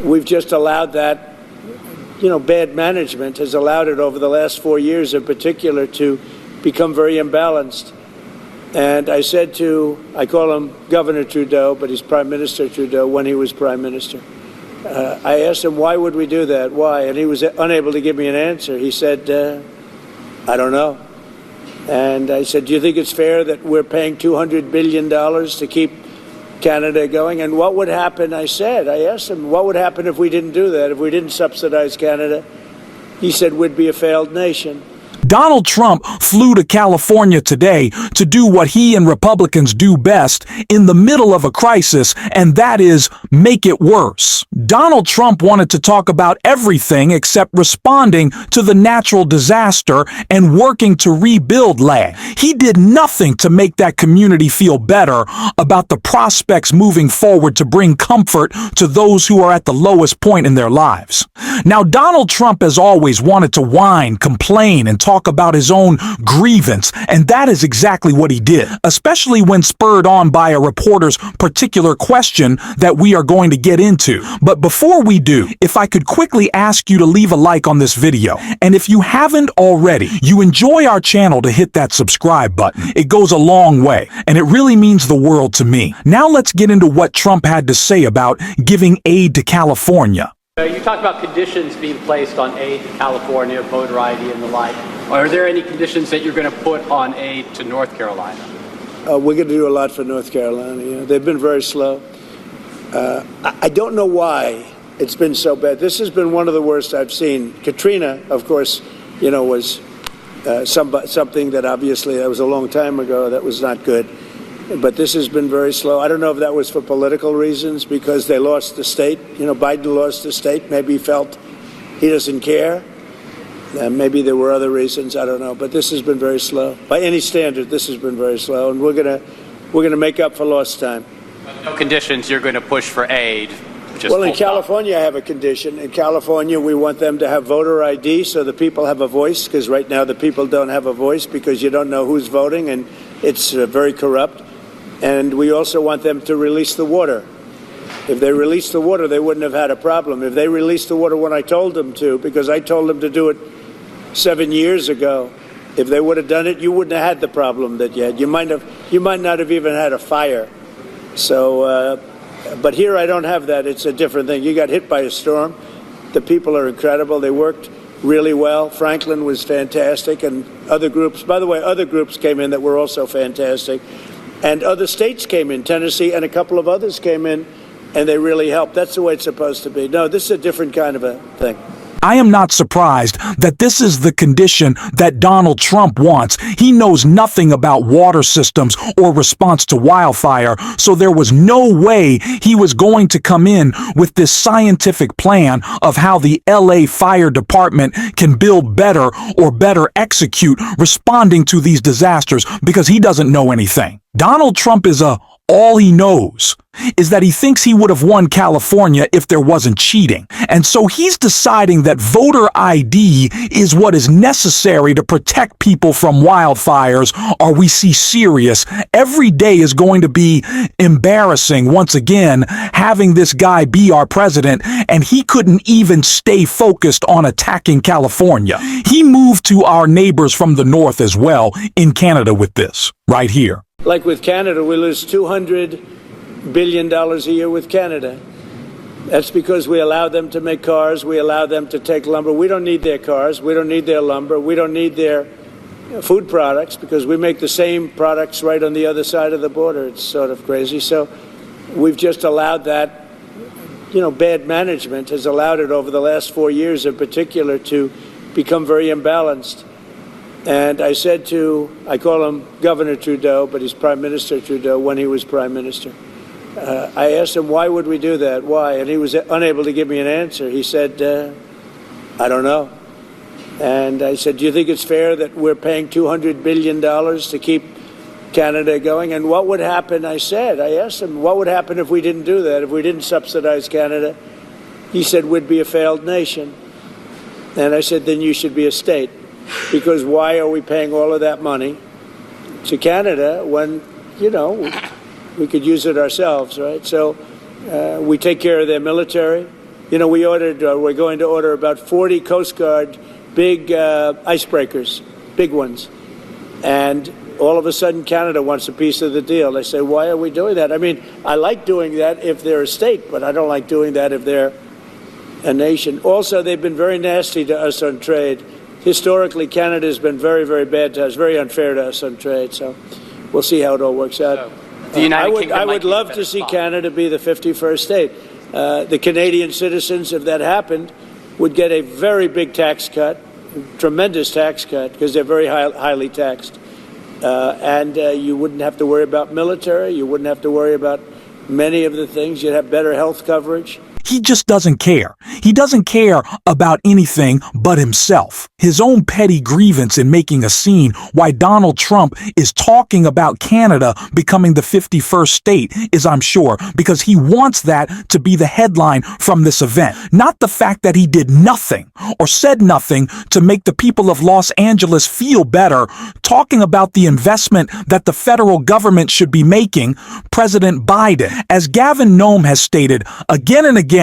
we've just allowed that, bad management has allowed it over the last 4 years in particular to become very imbalanced. And I said I call him Governor Trudeau, but he's Prime Minister Trudeau when he was Prime Minister. I asked him, why would we do that? Why? And he was unable to give me an answer. He said, I don't know. And I said, do you think it's fair that we're paying $200 billion to keep Canada going? And what would happen, I asked him, what would happen if we didn't do that, if we didn't subsidize Canada? He said, we'd be a failed nation. Donald Trump flew to California today to do what he and Republicans do best in the middle of a crisis, and that is make it worse. Donald Trump wanted to talk about everything except responding to the natural disaster and working to rebuild land. He did nothing to make that community feel better about the prospects moving forward to bring comfort to those who are at the lowest point in their lives. Now, Donald Trump has always wanted to whine, complain, and talk about his own grievance, and that is exactly what he did, especially when spurred on by a reporter's particular question that we are going to get into. But before we do, if I could quickly ask you to leave a like on this video, and if you haven't already, you enjoy our channel, to hit that subscribe button. It goes a long way, and it really means the world to me. Now let's get into what Trump had to say about giving aid to California. You talked about conditions being placed on aid to California, voter ID and the like. Are there any conditions that you're going to put on aid to North Carolina? We're going to do a lot for North Carolina. They've been very slow. I don't know why it's been so bad. This has been one of the worst I've seen. Katrina, of course, was something that obviously that was a long time ago. That was not good. But this has been very slow. I don't know if that was for political reasons, because they lost the state. Biden lost the state. Maybe he felt he doesn't care. Maybe there were other reasons. I don't know. But this has been very slow. By any standard, this has been very slow. And we're gonna make up for lost time. No conditions. You're going to push for aid. Well, in California, I have a condition. In California, we want them to have voter ID so the people have a voice, because right now the people don't have a voice because you don't know who's voting, and it's very corrupt. And we also want them to release the water. If they released the water, they wouldn't have had a problem. If they released the water when I told them to, because I told them to do it 7 years ago, if they would have done it, you wouldn't have had the problem that you had. You might not have even had a fire. So, but here I don't have that. It's a different thing. You got hit by a storm. The people are incredible. They worked really well. Franklin was fantastic, and other groups. By the way, other groups came in that were also fantastic. And other states came in, Tennessee and a couple of others came in, and they really helped. That's the way it's supposed to be. No, this is a different kind of a thing. I am not surprised that this is the condition that Donald Trump wants. He knows nothing about water systems or response to wildfire, so there was no way he was going to come in with this scientific plan of how the LA Fire Department can build better or better execute responding to these disasters, because he doesn't know anything. Donald Trump is all he knows is that he thinks he would have won California if there wasn't cheating. And so he's deciding that voter ID is what is necessary to protect people from wildfires, or we see serious. Every day is going to be embarrassing once again, having this guy be our president, and he couldn't even stay focused on attacking California. He moved to our neighbors from the north as well in Canada with this, right here. Like with Canada, we lose $200 billion a year with Canada. That's because we allow them to make cars. We allow them to take lumber. We don't need their cars. We don't need their lumber. We don't need their food products, because we make the same products right on the other side of the border. It's sort of crazy. So we've just allowed that. Bad management has allowed it over the last 4 years in particular to become very imbalanced. And I said I call him Governor Trudeau, but he's Prime Minister Trudeau when he was Prime Minister. I asked him, why would we do that? Why? And he was unable to give me an answer. He said, I don't know. And I said, do you think it's fair that we're paying $200 billion to keep Canada going? And what would happen, I asked him, what would happen if we didn't do that, if we didn't subsidize Canada? He said, we'd be a failed nation. And I said, then you should be a state. Because why are we paying all of that money to Canada when, we could use it ourselves, right? So we take care of their military. we're going to order about 40 Coast Guard big icebreakers, big ones. And all of a sudden, Canada wants a piece of the deal. They say, why are we doing that? I mean, I like doing that if they're a state, but I don't like doing that if they're a nation. Also, they've been very nasty to us on trade. Historically, Canada has been very, very bad to us, very unfair to us on trade. So we'll see how it all works out. The United Kingdom I would love to see Canada be the 51st state. The Canadian citizens, if that happened, would get a very big tax cut, tremendous tax cut, because they're very highly taxed. And you wouldn't have to worry about military. You wouldn't have to worry about many of the things. You'd have better health coverage. He just doesn't care. He doesn't care about anything but himself. His own petty grievance in making a scene why Donald Trump is talking about Canada becoming the 51st state is, I'm sure, because he wants that to be the headline from this event. Not the fact that he did nothing or said nothing to make the people of Los Angeles feel better, talking about the investment that the federal government should be making. President Biden, as Gavin Nome has stated again and again,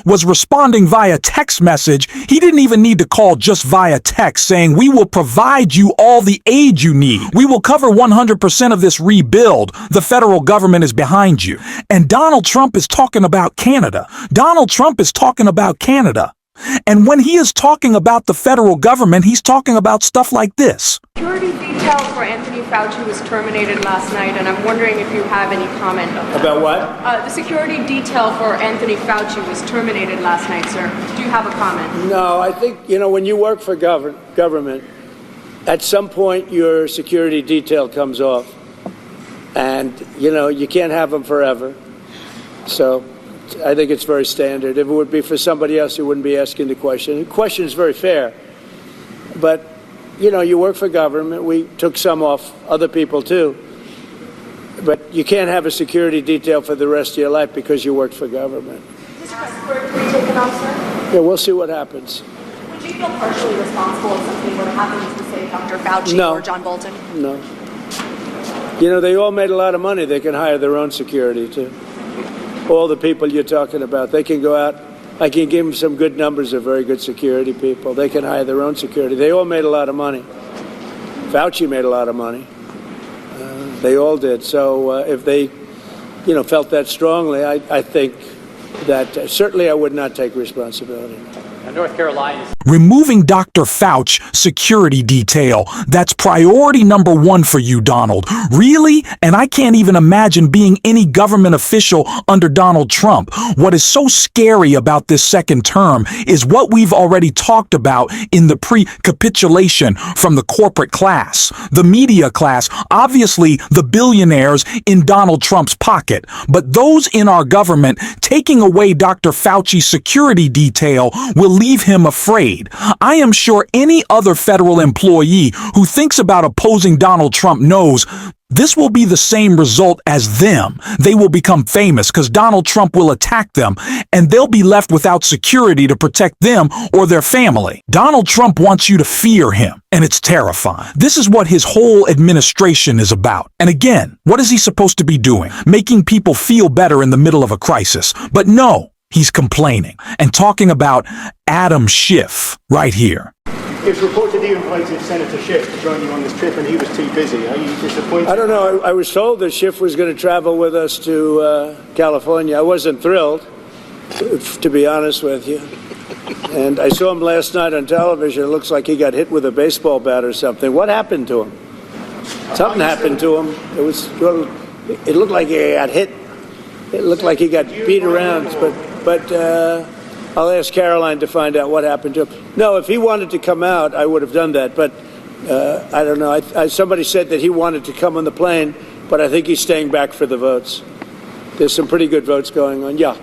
was responding via text message. He didn't even need to call, just via text, saying, we will provide you all the aid you need. We will cover 100% of this rebuild. The federal government is behind you. And Donald Trump is talking about Canada. Donald Trump is talking about Canada. And when he is talking about the federal government, he's talking about stuff like this. Security detail for Anthony Fauci was terminated last night, and I'm wondering if you have any comment on that. About what? The security detail for Anthony Fauci was terminated last night, sir. Do you have a comment? No, I think, when you work for government, at some point your security detail comes off. And, you can't have them forever. So I think it's very standard. If it would be for somebody else, you wouldn't be asking the question. The question is very fair. But, you work for government. We took some off, other people too. But you can't have a security detail for the rest of your life because you worked for government. Is this passport to be taken off, sir? Yeah, we'll see what happens. Would you feel partially responsible if something were to happen to, say, Dr. Fauci or John Bolton? No. They all made a lot of money. They can hire their own security too. All the people you're talking about, they can go out. I can give them some good numbers of very good security people. They can hire their own security. They all made a lot of money. Fauci made a lot of money. They all did. So if they, felt that strongly, I think that certainly I would not take responsibility. North Carolina. Removing Dr. Fauci security detail. That's priority number one for you, Donald. Really? And I can't even imagine being any government official under Donald Trump. What is so scary about this second term is what we've already talked about in the pre-capitulation from the corporate class, the media class, obviously the billionaires in Donald Trump's pocket. But those in our government, taking away Dr. Fauci's security detail will leave him afraid. I am sure any other federal employee who thinks about opposing Donald Trump knows this will be the same result as them. They will become famous because Donald Trump will attack them, and they'll be left without security to protect them or their family. Donald Trump wants you to fear him, and it's terrifying. This is what his whole administration is about. And again, what is he supposed to be doing? Making people feel better in the middle of a crisis. But no, he's complaining and talking about Adam Schiff right here. It was reported you invited Senator Schiff to join you on this trip and he was too busy. Are you disappointed? I don't know. I was told that Schiff was going to travel with us to California. I wasn't thrilled, to be honest with you. And I saw him last night on television. It looks like he got hit with a baseball bat or something. What happened to him? Something happened to him. It looked like he got hit. It looked like he got beat around. But I'll ask Caroline to find out what happened to him. No, if he wanted to come out, I would have done that. But I don't know. Somebody said that he wanted to come on the plane, but I think he's staying back for the votes. There's some pretty good votes going on. Yeah.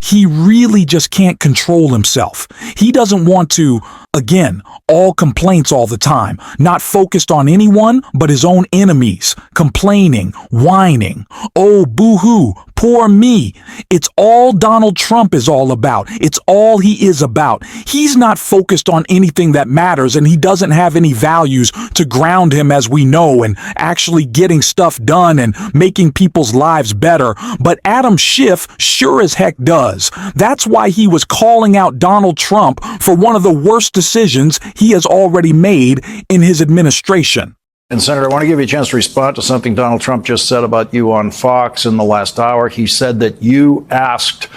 He really just can't control himself. He doesn't want to Again, all complaints all the time, not focused on anyone but his own enemies, complaining, whining. Oh, boo-hoo, poor me. It's all Donald Trump is all about. It's all he is about. He's not focused on anything that matters, and he doesn't have any values to ground him, as we know, and actually getting stuff done and making people's lives better. But Adam Schiff sure as heck does. That's why he was calling out Donald Trump for one of the worst decisions he has already made in his administration. And Senator, I want to give you a chance to respond to something Donald Trump just said about you on Fox in the last hour. He said that you asked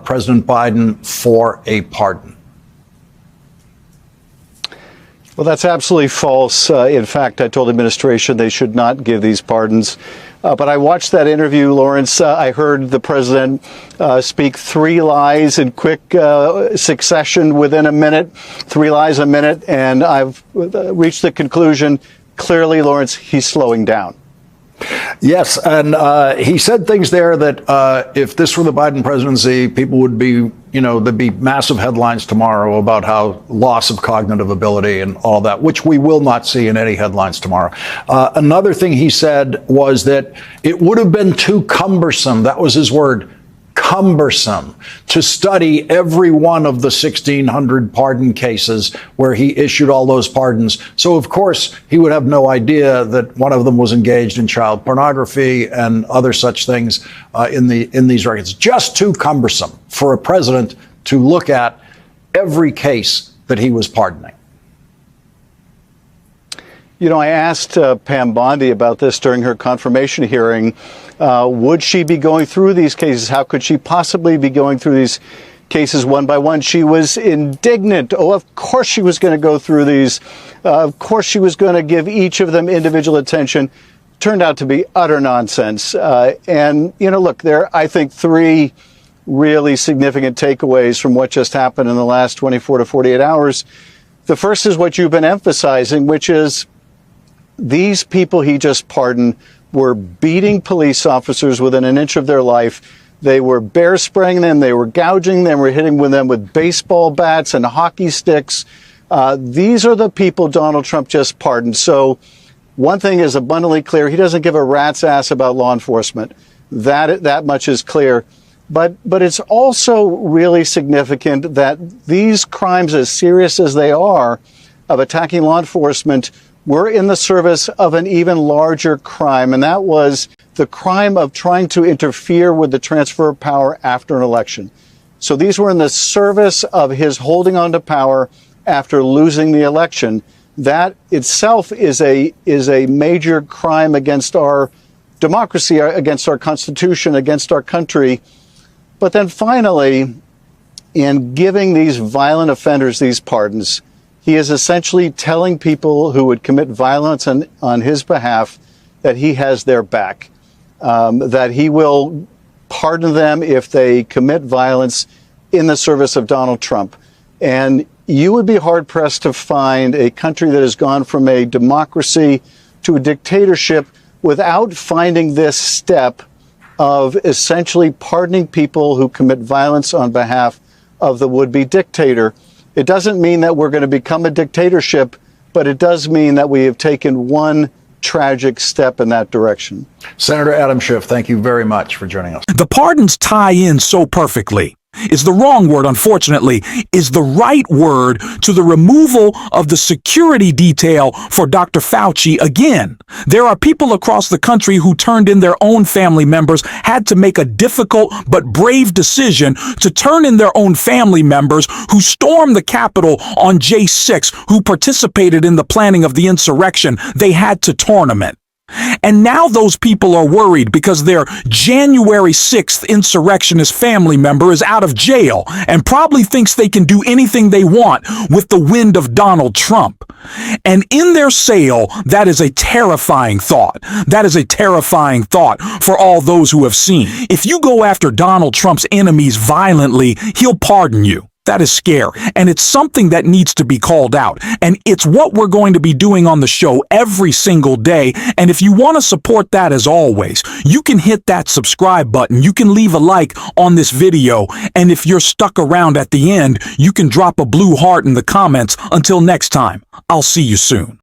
President Biden for a pardon. Well, that's absolutely false. In fact, I told the administration they should not give these pardons. But I watched that interview, Lawrence. I heard the president speak 3 lies in quick succession within a minute, 3 lies a minute, and I've reached the conclusion, clearly, Lawrence, he's slowing down. Yes, and he said things there that if this were the Biden presidency, people would be, there'd be massive headlines tomorrow about how loss of cognitive ability and all that, which we will not see in any headlines tomorrow. Another thing he said was that it would have been too cumbersome. That was his word. Cumbersome to study every one of the 1,600 pardon cases where he issued all those pardons. So, of course, he would have no idea that one of them was engaged in child pornography and other such things in these records. Just too cumbersome for a president to look at every case that he was pardoning. I asked Pam Bondi about this during her confirmation hearing. Would she be going through these cases? How could she possibly be going through these cases one by one? She was indignant. Oh, of course she was going to go through these. Of course she was going to give each of them individual attention. Turned out to be utter nonsense. Look, there are, I think, 3 really significant takeaways from what just happened in the last 24 to 48 hours. The first is what you've been emphasizing, which is these people he just pardoned were beating police officers within an inch of their life. They were bear spraying them. They were gouging them. Were hitting them with baseball bats and hockey sticks. These are the people Donald Trump just pardoned. So one thing is abundantly clear. He doesn't give a rat's ass about law enforcement. That much is clear. But it's also really significant that these crimes, as serious as they are, of attacking law enforcement, were in the service of an even larger crime, and that was the crime of trying to interfere with the transfer of power after an election. So these were in the service of his holding on to power after losing the election. That itself is a major crime against our democracy, against our Constitution, against our country. But then finally, in giving these violent offenders these pardons, he is essentially telling people who would commit violence on his behalf that he has their back, that he will pardon them if they commit violence in the service of Donald Trump. And you would be hard-pressed to find a country that has gone from a democracy to a dictatorship without finding this step of essentially pardoning people who commit violence on behalf of the would-be dictator. It doesn't mean that we're going to become a dictatorship, but it does mean that we have taken one tragic step in that direction. Senator Adam Schiff, thank you very much for joining us. The pardons tie in so perfectly. Is the wrong word, unfortunately, is the right word to the removal of the security detail for Dr. Fauci again. There are people across the country who turned in their own family members, had to make a difficult but brave decision to turn in their own family members who stormed the Capitol on J6, who participated in the planning of the insurrection. They had to tournament. And now those people are worried because their January 6th insurrectionist family member is out of jail and probably thinks they can do anything they want with the wind of Donald Trump. And in their sale, that is a terrifying thought. That is a terrifying thought for all those who have seen. If you go after Donald Trump's enemies violently, he'll pardon you. That is scare, and it's something that needs to be called out. And it's what we're going to be doing on the show every single day. And if you want to support that, as always, you can hit that subscribe button. You can leave a like on this video. And if you're stuck around at the end, you can drop a blue heart in the comments. Until next time, I'll see you soon.